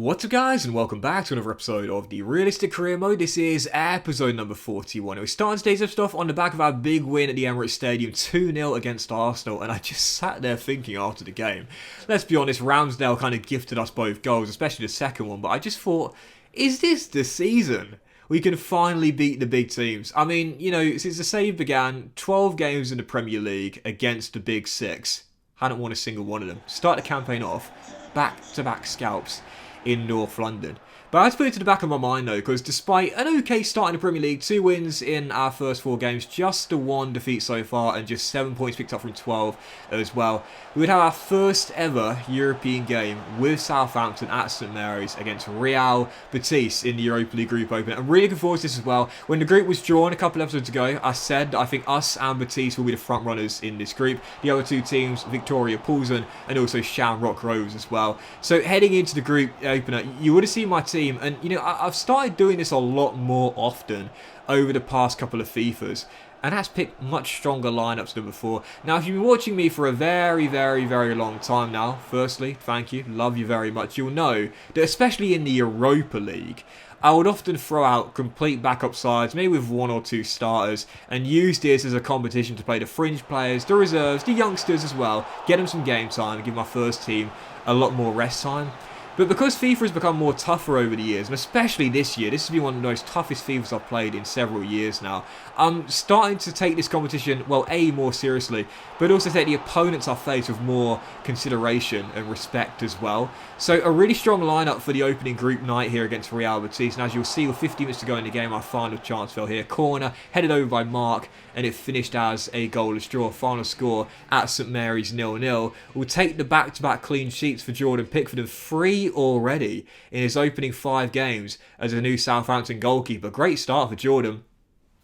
What's up guys, and welcome back to another episode of the Realistic Career Mode. This is episode number 41. We're starting today's episode off on the back of our big win at the Emirates Stadium, 2-0 against Arsenal, and I just sat there thinking after the game. Let's be honest, Ramsdale kind of gifted us both goals, especially the second one, but I just thought, is this the season? We can finally beat the big teams. I mean, you know, since the save began, 12 games in the Premier League against the big six. Hadn't won a single one of them. Start the campaign off, back-to-back scalps in North London. But I had to put it to the back of my mind though, because despite an okay start in the Premier League, 2 wins in our first 4 games, just the 1 defeat so far, and just 7 points picked up from 12 as well, we would have our first ever European game with Southampton at St Mary's against Real Betis in the Europa League group opener. I'm really looking forward to this as well. When the group was drawn a couple episodes ago, I said that I think us and Betis will be the front runners in this group. The other 2 teams, Victoria Poulsen and also Shamrock Rovers as well. So heading into the group opener, you would have seen my team, and you know, I've started doing this a lot more often over the past couple of FIFAs, and that's picked much stronger lineups than before. Now, if you've been watching me for a very long time now, firstly, thank you, love you very much, you'll know that especially in the Europa League, I would often throw out complete backup sides, maybe with 1 or 2 starters, and use this as a competition to play the fringe players, the reserves, the youngsters as well, get them some game time and give my first team a lot more rest time. But because FIFA has become more tougher over the years, and especially this year, this has been one of the most toughest FIFAs I've played in several years now, I'm starting to take this competition, well, A, more seriously, but also take the opponents I face with more consideration and respect as well. So a really strong lineup for the opening group night here against Real Betis, and as you'll see, with 15 minutes to go in the game, our final chance fell here. Corner, headed over by Mark, and it finished as a goalless draw. Final score at St Mary's 0-0. We'll take the back-to-back clean sheets for Jordan Pickford, and 3 already in his opening 5 games as a new Southampton goalkeeper. Great start for Jordan.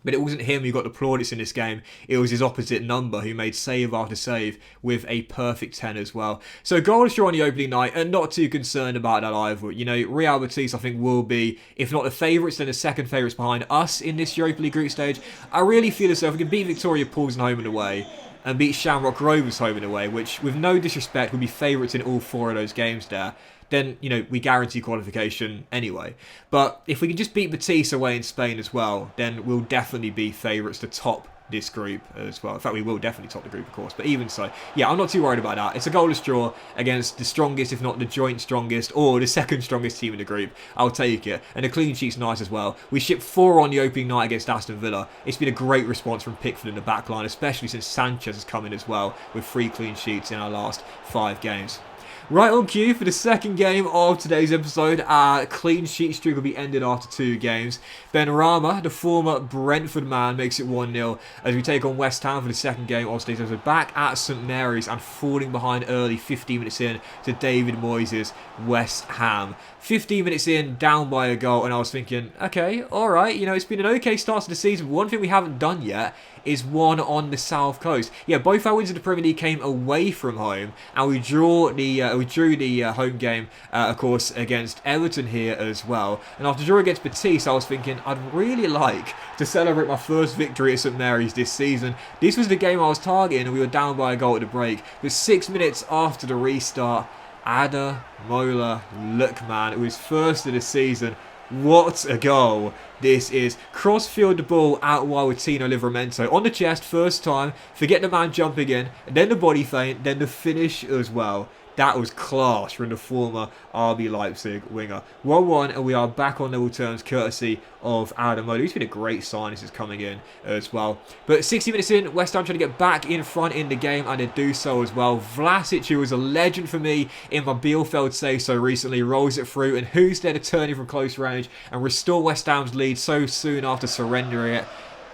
But it wasn't him who got the plaudits in this game. It was his opposite number who made save after save with a perfect 10 as well. So goalless draw on the opening night, and not too concerned about that either. You know, Real Betis I think will be, if not the favourites, then the second favourites behind us in this Europa League group stage. I really feel as though if we can beat Victoria Poulsen home and away, and beat Shamrock Rovers home and away, which with no disrespect will be favourites in all 4 of those games there, then, you know, we guarantee qualification anyway. But if we can just beat Betis away in Spain as well, then we'll definitely be favourites to top this group as well. In fact, we will definitely top the group, of course. But even so, yeah, I'm not too worried about that. It's a goalless draw against the strongest, if not the joint strongest, or the second strongest team in the group. I'll take it. And the clean sheet's nice as well. We shipped 4 on the opening night against Aston Villa. It's been a great response from Pickford in the back line, especially since Sanchez has come in as well with 3 clean sheets in our last 5 games. Right on cue for the second game of today's episode. Our clean sheet streak will be ended after 2 games. Benrahma, the former Brentford man, makes it 1-0 as we take on West Ham for the second game of today's episode. Back at St Mary's and falling behind early 15 minutes in to David Moyes' West Ham. 15 minutes in, down by a goal, and I was thinking, okay, alright, you know, it's been an okay start to the season. One thing we haven't done yet is one on the South Coast. Yeah, both our wins in the Premier League came away from home, and we drew the home game, of course, against Everton here as well. And after drawing against Betis, I was thinking I'd really like to celebrate my first victory at St Mary's this season. This was the game I was targeting, and we were down by a goal at the break. But 6 minutes after the restart, Ademola Lookman, it was first of the season. What a goal this is. Cross-field the ball out wide with Tino Livramento. On the chest, first time. Forget the man jumping in. And then the body feint. Then the finish as well. That was class from the former RB Leipzig winger. 1-1, and we are back on level terms courtesy of Ademola. He's been a great sign. This is coming in as well. But 60 minutes in, West Ham trying to get back in front in the game, and they do so as well. Vlasic, who was a legend for me in my Bielefeld say-so recently, rolls it through, and who's there to turn it from close range and restore West Ham's lead so soon after surrendering it?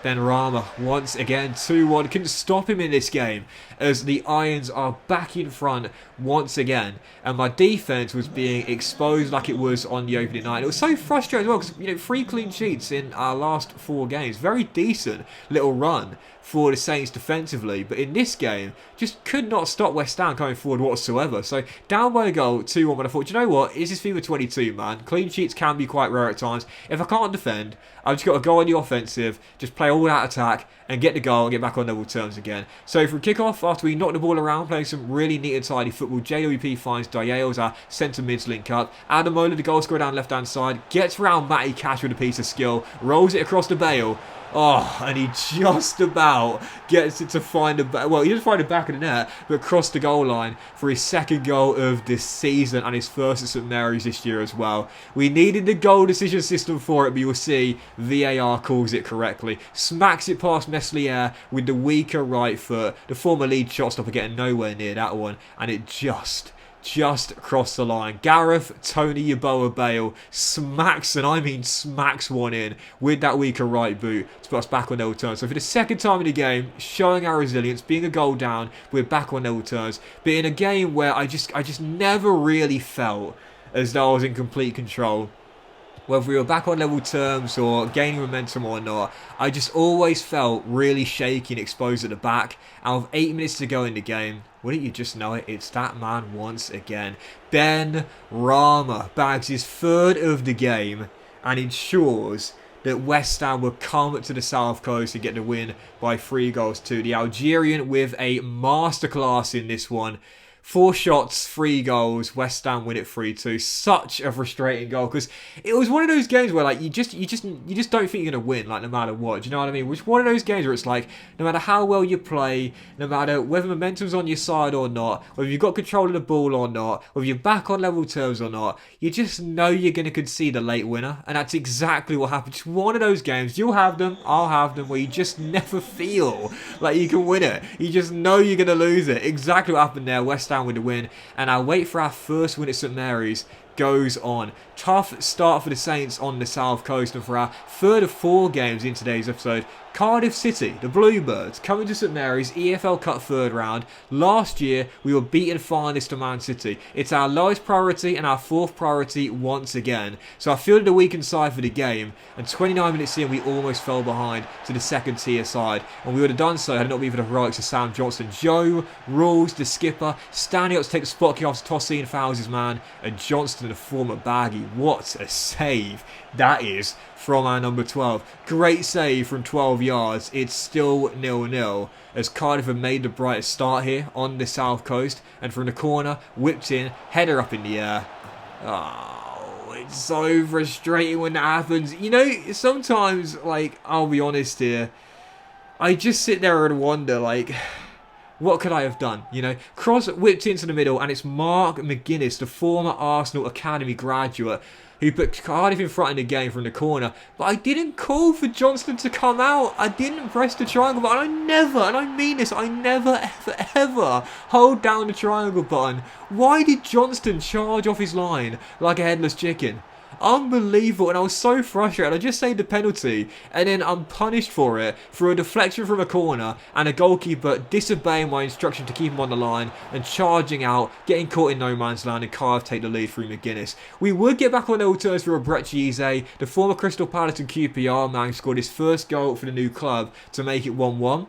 Benrahma once again 2-1. Couldn't stop him in this game as the Irons are back in front once again, and my defence was being exposed like it was on the opening night. It was so frustrating as well because, you know, 3 clean sheets in our last 4 games. Very decent little run for the Saints defensively, but in this game, just could not stop West Ham coming forward whatsoever. So down by a goal, 2-1, but I thought, you know what, this is FIFA 22, man. Clean sheets can be quite rare at times. If I can't defend, I've just got to go on the offensive, just play all out attack, and get the goal and get back on level terms again. So for a kick-off, after we knocked the ball around, playing some really neat and tidy football, JWP finds Diales, our centre-mids link up. Ademola, the goal scorer down left-hand side, gets round Matty Cash with a piece of skill, rolls it across the Bale. Oh, and he just about gets it to find he didn't find the back of the net, but crossed the goal line for his second goal of this season and his first at St Mary's this year as well. We needed the goal decision system for it, but you'll see VAR calls it correctly. Smacks it past Meslier with the weaker right foot. The former lead shot stopper getting nowhere near that one, and it just crossed the line. Gareth, Tony Yeboah Bale smacks, and I mean smacks one in with that weaker right boot to put us back on level terms. So for the second time in the game, showing our resilience, being a goal down, we're back on level terms. But in a game where I just never really felt as though I was in complete control. Whether we were back on level terms or gaining momentum or not, I just always felt really shaky and exposed at the back. Out of 8 minutes to go in the game, wouldn't you just know it, it's that man once again. Ben Rama bags his third of the game and ensures that West Ham will come to the South Coast and get the win by 3-2. The Algerian with a masterclass in this one. 4 shots, 3 goals. West Ham win it 3-2. Such a frustrating goal because it was one of those games where like you just don't think you're gonna win, like no matter what. Do you know what I mean? Which one of those games where it's like no matter how well you play, no matter whether momentum's on your side or not, whether you've got control of the ball or not, whether you're back on level terms or not, you just know you're gonna concede a late winner, and that's exactly what happened. Just one of those games. You'll have them, I'll have them, where you just never feel like you can win it. You just know you're gonna lose it. Exactly what happened there. West Ham with the win, and our wait for our first win at St Mary's goes on. Tough start for the Saints on the South Coast, and for our third of 4 games in today's episode, Cardiff City, the Bluebirds, coming to St Mary's, EFL Cup third round. Last year, we were beaten finalists to Man City. It's our lowest priority and our 4th priority once again. So I fielded a weakened side for the game, and 29 minutes in, we almost fell behind to the second tier side. And we would have done so had it not been for the heroics of Sam Johnson. Joe Rules, the skipper, standing up to take the spot kick off Tosin fouls his man, and Johnston, the former baggy. What a save that is from our number 12. Great save from 12 yards. It's still 0-0 as Cardiff have made the brightest start here on the South Coast, and from the corner, whipped in, header up in the air. Oh, it's so frustrating when that happens. You know, sometimes, like, I'll be honest here, I just sit there and wonder, like, what could I have done? You know, cross whipped into the middle, and it's Mark McGuinness, the former Arsenal Academy graduate, who put Cardiff in front in the game from the corner. But I didn't call for Johnston to come out. I didn't press the triangle button. I never, and I mean this, I never, ever hold down the triangle button. Why did Johnston charge off his line like a headless chicken? Unbelievable, and I was so frustrated. I just saved the penalty, and then I'm punished for it through a deflection from a corner and a goalkeeper disobeying my instruction to keep him on the line and charging out, getting caught in no man's land, and Cardiff take the lead through McGuinness. We would get back on level terms for Abrechi Eze, the former Crystal Palace and QPR man, who scored his first goal for the new club to make it 1-1.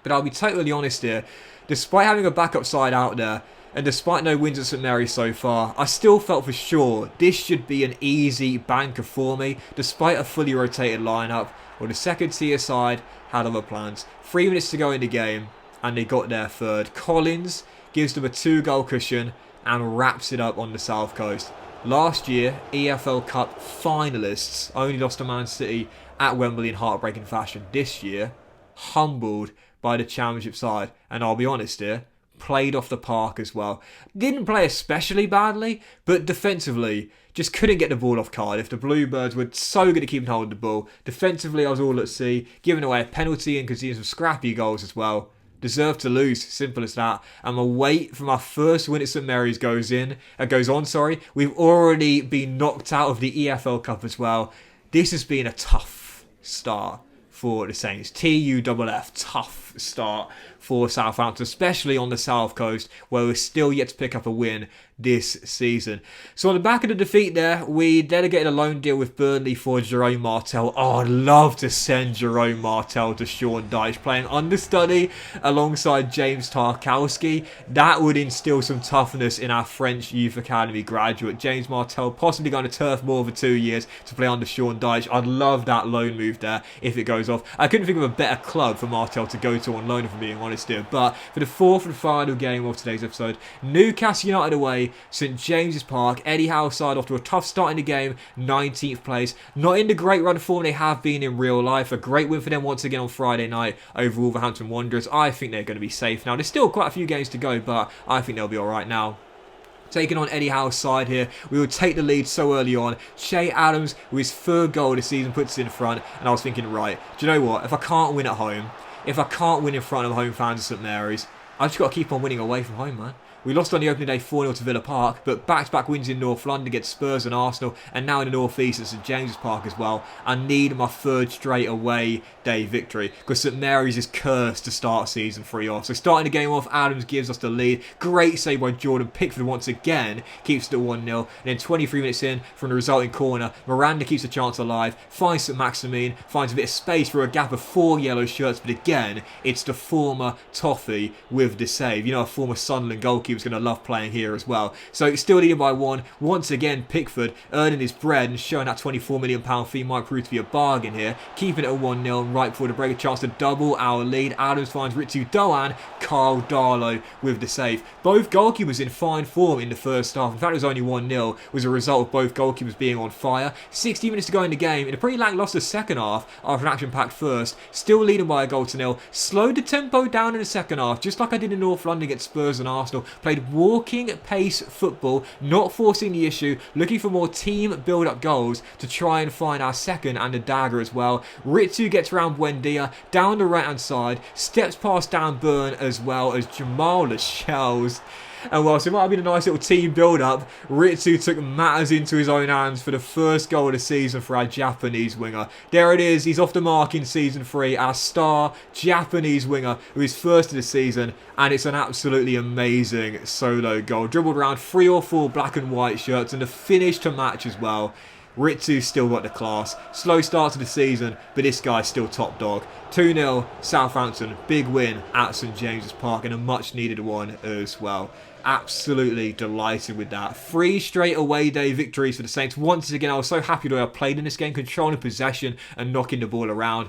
But I'll be totally honest here, despite having a backup side out there, and despite no wins at St Mary's so far, I still felt for sure this should be an easy banker for me, despite a fully rotated lineup. Well, the second tier side had other plans. 3 minutes to go in the game, and they got their third. Collins gives them a 2-goal cushion and wraps it up on the South Coast. Last year, EFL Cup finalists only lost to Man City at Wembley in heartbreaking fashion. This year, humbled by the Championship side, and I'll be honest here, played off the park as well. Didn't play especially badly, but defensively just couldn't get the ball off Cardiff. The Bluebirds were so good at keeping hold of the ball. Defensively, I was all at sea, giving away a penalty and conceding some scrappy goals as well. Deserved to lose, simple as that. And my wait for my first win at St Mary's goes on. We've already been knocked out of the EFL Cup as well. This has been a tough start for the Saints. Tuff, tough start for Southampton, especially on the South Coast, where we're still yet to pick up a win this season. So on the back of the defeat there, we delegated a loan deal with Burnley for Jerome Martel. Oh, I'd love to send Jerome Martel to Sean Dyche, playing understudy alongside James Tarkowski. That would instill some toughness in our French Youth Academy graduate. James Martel possibly going to Turf more for 2 years to play under Sean Dyche. I'd love that loan move there if it goes off. I couldn't think of a better club for Martel to go to on loan, if I'm being honest here. But for the fourth and final game of today's episode, Newcastle United away, St James's Park. Eddie Howe's side off to a tough start in the game, 19th place. Not in the great run of form they have been in real life. A great win for them once again on Friday night over Wolverhampton Wanderers. I think they're going to be safe now. There's still quite a few games to go, but I think they'll be alright now. Taking on Eddie Howe's side here, we will take the lead so early on. Shea Adams, with his third goal this season, puts it in front, and I was thinking, right, do you know what? If I can't win at home, if I can't win in front of home fans at St Mary's, I just got to keep on winning away from home, man. We lost on the opening day 4-0 to Villa Park, but back-to-back wins in North London against Spurs and Arsenal, and now in the North East at St James's Park as well. I need my third straight away day victory, because St Mary's is cursed to start season 3 off. So starting the game off, Adams gives us the lead. Great save by Jordan Pickford once again, keeps it at 1-0. And then 23 minutes in, from the resulting corner, Miranda keeps the chance alive, finds St Maximin, finds a bit of space for a gap of 4 yellow shirts, but again, it's the former Toffee with the save. You know, a former Sunderland goalkeeper is going to love playing here as well. So still leading by 1. Once again, Pickford earning his bread and showing that £24 million fee might prove to be a bargain here. Keeping it at 1-0 and right before the break, a chance to double our lead. Adams finds Ritsu Doan, Carl Darlow with the save. Both goalkeepers in fine form in the first half. In fact, it was only 1-0, was a result of both goalkeepers being on fire. 60 minutes to go in the game, in a pretty lacklustre second half after an action-packed first. Still leading by a goal to nil. Slowed the tempo down in the second half, just like I did in North London against Spurs and Arsenal. Played walking pace football, not forcing the issue, looking for more team build-up goals to try and find our second and a dagger as well. Ritsu gets around Buendia, down the right-hand side, steps past Dan Burn as well as Jamal Lascelles. And whilst it might have been a nice little team build-up, Ritsu took matters into his own hands for the first goal of the season for our Japanese winger. There it is, he's off the mark in Season 3, our star Japanese winger, who is first of the season, and it's an absolutely amazing solo goal. Dribbled around 3 or 4 black and white shirts, and the finish to match as well. Ritsu's still got the class. Slow start to the season, but this guy's still top dog. 2-0, Southampton. Big win at St James's Park, and a much needed one as well. Absolutely delighted with that. 3 straight away day victories for the Saints. Once again, I was so happy the way I played in this game, controlling possession and knocking the ball around.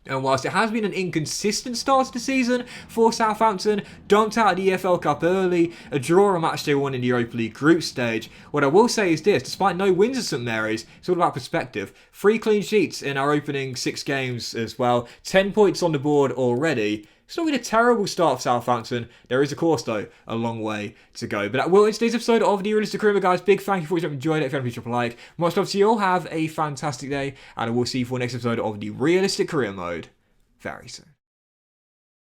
And whilst it has been an inconsistent start to the season for Southampton, dumped out of the EFL Cup early, a draw on match day 1 in the Europa League group stage, what I will say is this: despite no wins at St Mary's, it's all about perspective. 3 clean sheets in our opening 6 games as well. 10 points on the board already. It's not been a terrible start for Southampton. There is, of course, though, a long way to go. But that will end today's episode of the Realistic Career, guys. Big thank you for if you enjoyed it. If you haven't, drop a like. Much love to you all. Have a fantastic day. And I will see you for the next episode of the Realistic Career Mode very soon.